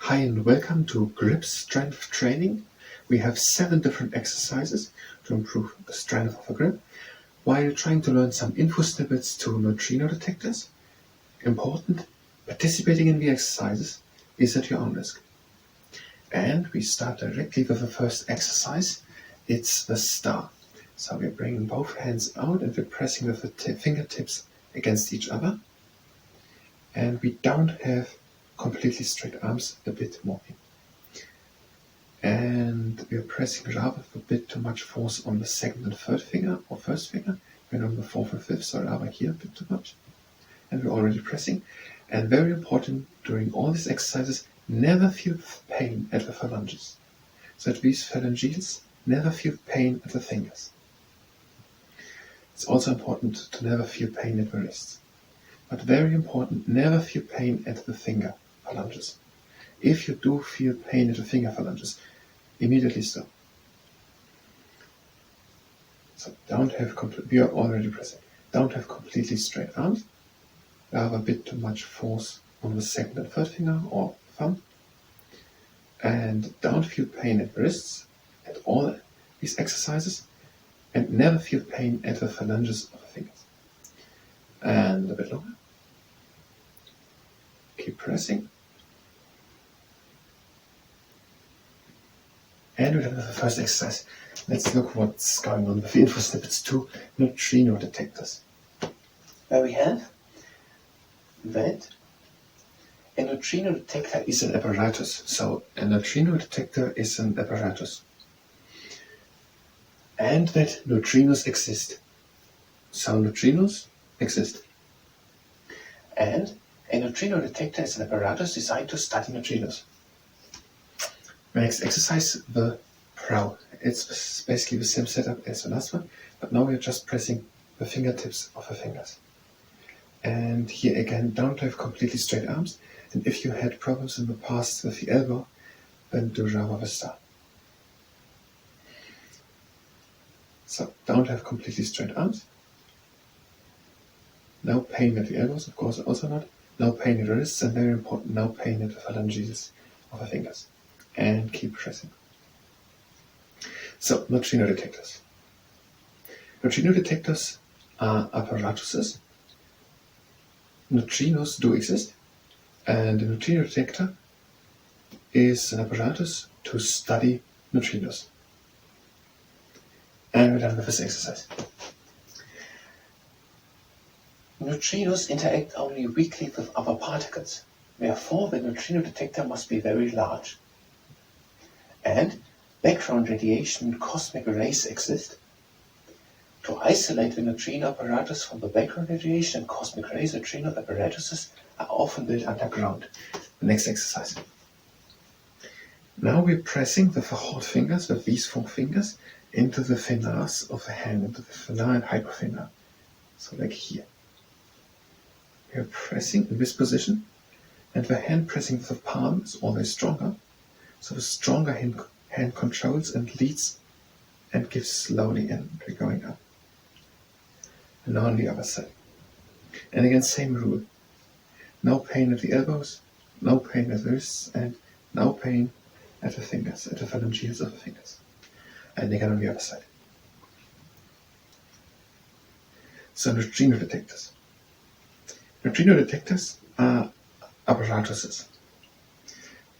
Hi and welcome to Grip Strength Training. We have 7 different exercises to improve the strength of a grip while trying to learn some info snippets to neutrino detectors. Important, participating in the exercises is at your own risk. And we start directly with the first exercise. It's the star. So we're bringing both hands out and we're pressing with the fingertips against each other. And we don't have completely straight arms, a bit more in. And we're pressing rather with a bit too much force on the second and third finger or first finger, and on the fourth and fifth, so rather here a bit too much. And we're already pressing. And very important during all these exercises, never feel pain at the phalanges. So at these phalanges, never feel pain at the fingers. It's also important to never feel pain at the wrists. But very important, never feel pain at the finger phalanges. If you do feel pain at the finger phalanges, immediately stop. So we are already pressing. Don't have completely straight arms. Rather a bit too much force on the second and third finger or thumb. And don't feel pain at wrists at all these exercises. And never feel pain at the phalanges of the fingers. And a bit longer. Keep pressing. And we're done with the first exercise. Let's look what's going on with the info snippets to neutrino detectors. Where we have that a neutrino detector is an apparatus. So a neutrino detector is an apparatus. And that neutrinos exist. So neutrinos exist. And a neutrino detector is an apparatus designed to study neutrinos. The next exercise, the prow. It's basically the same setup as the last one, but now we're just pressing the fingertips of the fingers. And here again, don't have completely straight arms. And if you had problems in the past with the elbow, then do rather the star. So don't have completely straight arms. No pain at the elbows, of course, also not. No pain at the wrists, and very important, no pain at the phalanges of the fingers. And keep pressing. So, neutrino detectors. Neutrino detectors are apparatuses. Neutrinos do exist, and a neutrino detector is an apparatus to study neutrinos. And we're done with this exercise. Neutrinos interact only weakly with other particles. Therefore, the neutrino detector must be very large. And background radiation and cosmic rays exist. To isolate the neutrino apparatus from the background radiation and cosmic rays, neutrino apparatuses are often built underground. The next exercise. Now we're pressing with the hot fingers, with these 4 fingers, into the finars of the hand, into the finar and hyperfinar. So like here. We are pressing in this position, and the hand pressing with the palm is always stronger. So the stronger hand controls and leads and gives slowly in, we're going up. And now on the other side. And again, same rule. No pain at the elbows, no pain at the wrists, and no pain at the fingers, at the phalanges of the fingers. And again on the other side. So neutrino detectors. Neutrino detectors are apparatuses.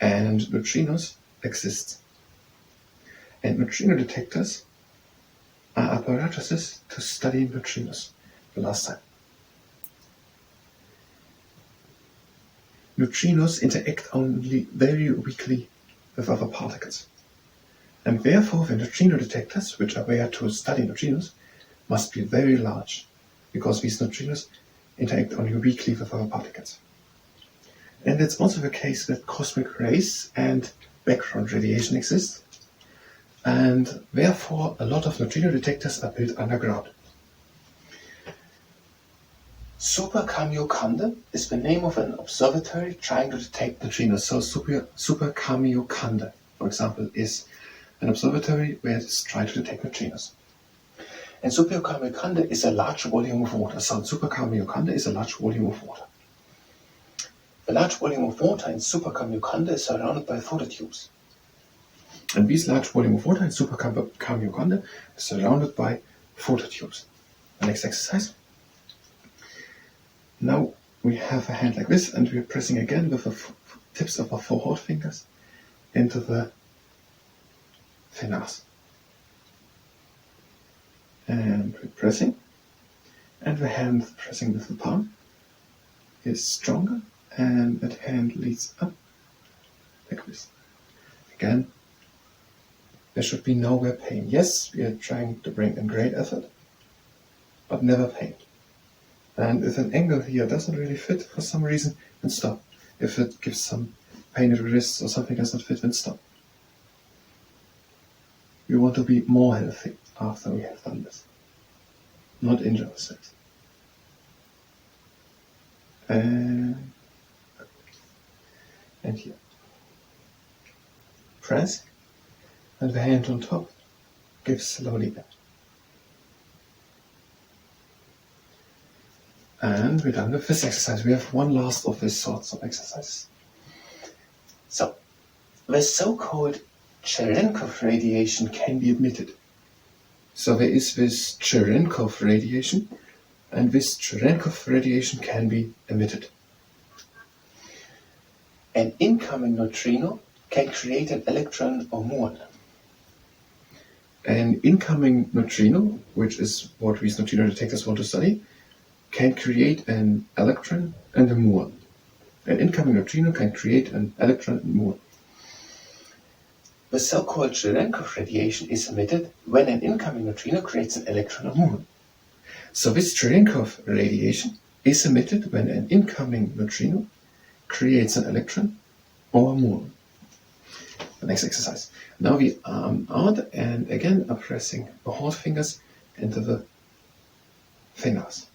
And neutrinos exist. And neutrino detectors are apparatuses to study neutrinos. The last time. Neutrinos interact only very weakly with other particles. And therefore the neutrino detectors, which are there to study neutrinos, must be very large, because these neutrinos interact only weakly with other particles. And it's also the case that cosmic rays and background radiation exist, and therefore a lot of neutrino detectors are built underground. Super Kamiokande is the name of an observatory trying to detect neutrinos. So Super Kamiokande, for example, is an observatory where it is trying to detect neutrinos. And Super Kamiokande is a large volume of water. So Super Kamiokande is a large volume of water. The large volume of water in Super Kamiokande is surrounded by phototubes. And this large volume of water in Super Kamiokande is surrounded by phototubes. The next exercise. Now we have a hand like this, and we are pressing again with the tips of our 4 hot fingers into the fingers. And we're pressing, and the hand pressing with the palm is stronger, and that hand leads up like this. Again, there should be nowhere pain. Yes, we are trying to bring in great effort, but never pain. And if an angle here doesn't really fit for some reason, then stop. If it gives some pain at the wrists or something doesn't fit, then stop. We want to be more healthy after we have done this, not injure ourselves. And here. Press, and the hand on top, give slowly back. And we're done with this exercise. We have one last of these sorts of exercises. So, the so-called Cherenkov radiation can be emitted. So there is this Cherenkov radiation, and this Cherenkov radiation can be emitted. An incoming neutrino can create an electron or muon. An incoming neutrino, which is what these neutrino detectors want to study, can create an electron and a muon. An incoming neutrino can create an electron and muon. The so-called Cherenkov radiation is emitted when an incoming neutrino creates an electron or muon. So this Cherenkov radiation is emitted when an incoming neutrino creates an electron or a muon. The next exercise. Now we arm out and again are pressing the hot fingers into the fingers.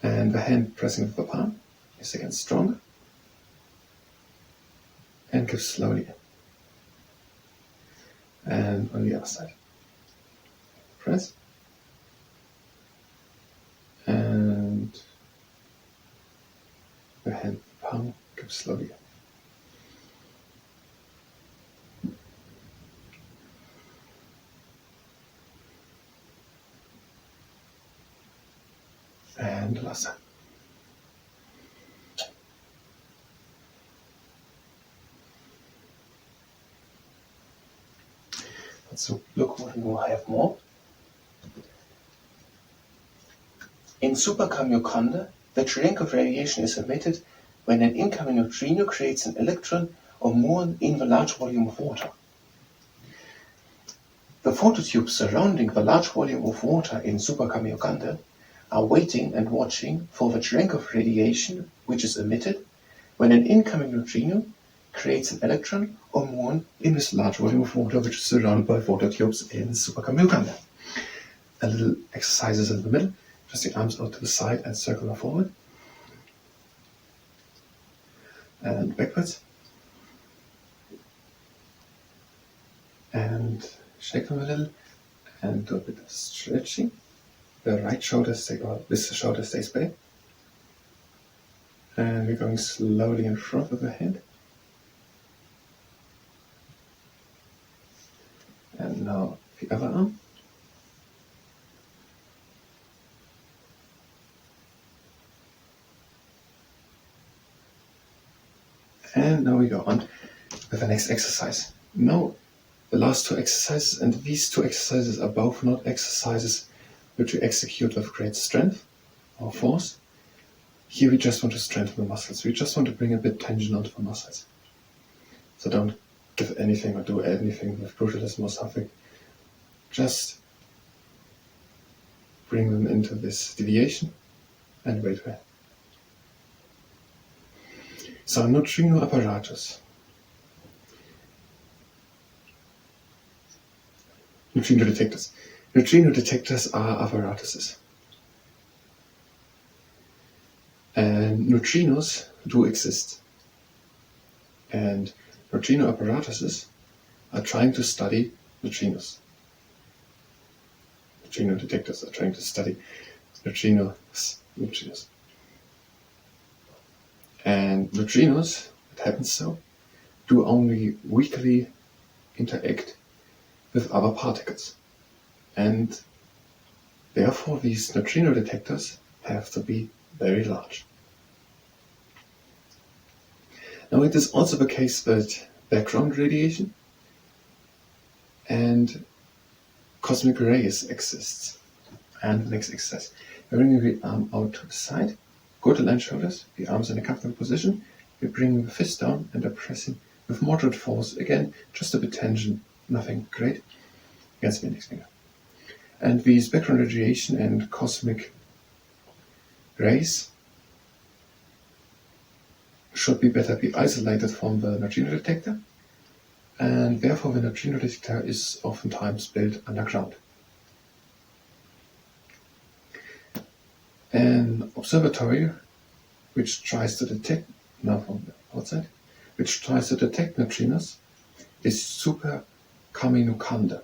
And the hand pressing with the palm is again stronger. And give slowly in. And on the other side. Press. And the hand palm give slowly in. And the last time. So look what we will have more. In Super Kamiokande, the Cherenkov radiation is emitted when an incoming neutrino creates an electron or muon in the large volume of water. The phototubes surrounding the large volume of water in Super Kamiokande are waiting and watching for the Cherenkov radiation, which is emitted when an incoming neutrino creates an electron or muon in this large volume of water, which is surrounded by phototubes in Super Kamiokande. A little exercises in the middle, just the arms out to the side and circular forward. And backwards. And shake them a little and do a bit of stretching. The right shoulder stays, or this shoulder stays back. And we're going slowly in front of the head. And now the other arm. And now we go on with the next exercise. Now the last 2 exercises, and these 2 exercises are both not exercises which we execute with great strength or force. Here we just want to strengthen the muscles. We just want to bring a bit tension onto the muscles. So don't give anything or do anything with brutalism or something. Just bring them into this deviation and wait there. So neutrino apparatus. Neutrino detectors. Neutrino detectors are apparatuses. And neutrinos do exist. And neutrino apparatuses are trying to study neutrinos. Neutrino detectors are trying to study neutrinos. And neutrinos, it happens so, do only weakly interact with other particles. And therefore these neutrino detectors have to be very large. Now it is also the case that background radiation and cosmic rays exists. And the next exercise, bringing the arm out to the side, go to line shoulders, the arms in a comfortable position, we bring the fist down and are pressing with moderate force, again, just a bit tension, nothing great, against the index finger. And these background radiation and cosmic rays should be better be isolated from the neutrino detector, and therefore the neutrino detector is oftentimes built underground. An observatory which tries to detect, now from the outside, which tries to detect neutrinos is Super Kamiokande.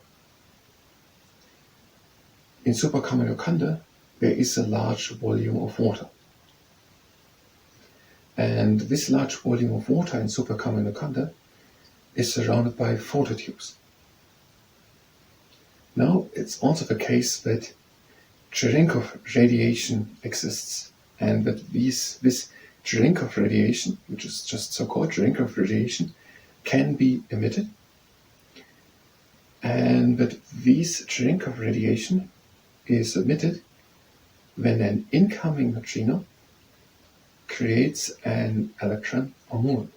In Super Kamiokande there is a large volume of water. And this large volume of water in Super Kamiokande is surrounded by phototubes. Now it's also the case that Cherenkov radiation exists, and that this Cherenkov radiation, which is just so-called Cherenkov radiation, can be emitted, and that this Cherenkov radiation is emitted when an incoming neutrino creates an electron or muon.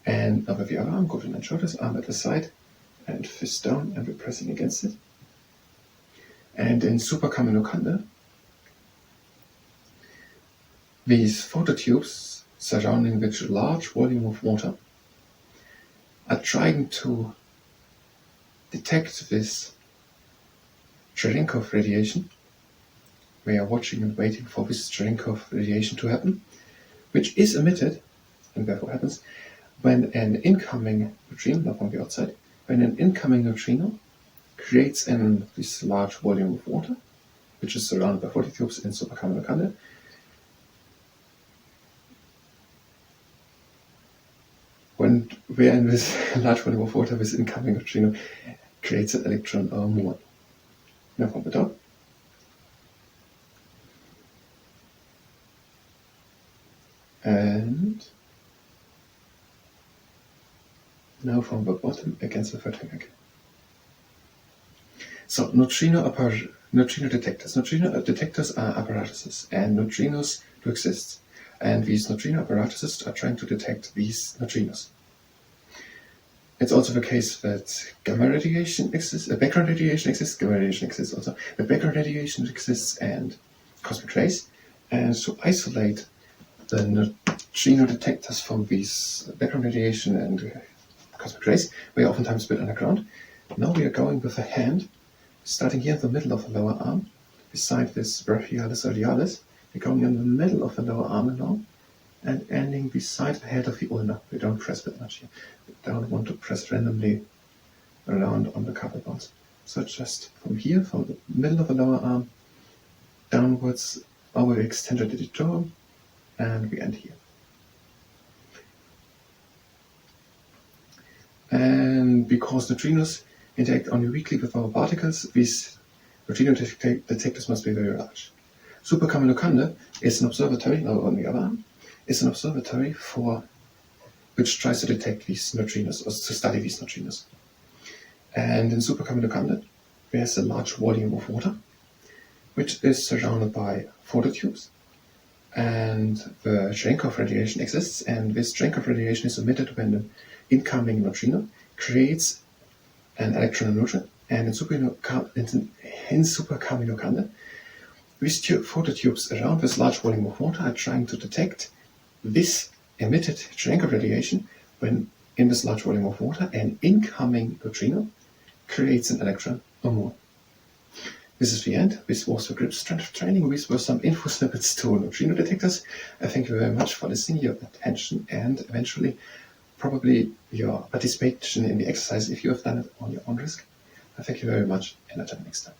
And now with the other arm, go to the shoulders, arm at the side, and fist down, and we're pressing against it. And in Super Kamiokande, these phototubes surrounding which large volume of water are trying to detect this Cherenkov radiation. We are watching and waiting for this Cherenkov radiation to happen, which is emitted, and therefore happens, when an incoming neutrino, from the outside, when an incoming neutrino creates this large volume of water, which is surrounded by phototubes in Super Kamiokande, where in this large volume of water, this incoming neutrino creates an electron or muon. Now from the top. And now from the bottom against the third finger again. So neutrino detectors. Neutrino detectors are apparatuses, and neutrinos do exist. And these neutrino apparatuses are trying to detect these neutrinos. It's also the case that gamma radiation exists, background radiation exists, gamma radiation exists also. But background radiation exists and cosmic rays. And to isolate the neutrino detectors from these background radiation and cosmic rays, we are oftentimes built underground. Now we are going with a hand, starting here in the middle of the lower arm, beside this brachialis radialis. We're going in the middle of the lower arm along, and ending beside the head of the ulna. We don't press that much here. We don't want to press randomly around on the carpal bones. So just from here, from the middle of the lower arm, downwards over the extended digitorum, and we end here. And because neutrinos interact only weakly with our particles, these neutrino detectors must be very large. Super Kamiokande is an observatory, now on the other arm, is an observatory which tries to detect these neutrinos, or to study these neutrinos. And in Super Kamiokande, there's a large volume of water, which is surrounded by phototubes, and the Cherenkov radiation exists, and this Cherenkov radiation is emitted when the incoming neutrino creates an electron and neutron. And in Super Kamiokande, these phototubes around this large volume of water are trying to detect this emitted Cherenkov radiation when, in this large volume of water, an incoming neutrino creates an electron or muon. This is the end. This was the grip strength training. These were some info snippets to neutrino detectors. I thank you very much for listening, your attention, and eventually probably your participation in the exercise if you have done it on your own risk. I thank you very much, and until next time.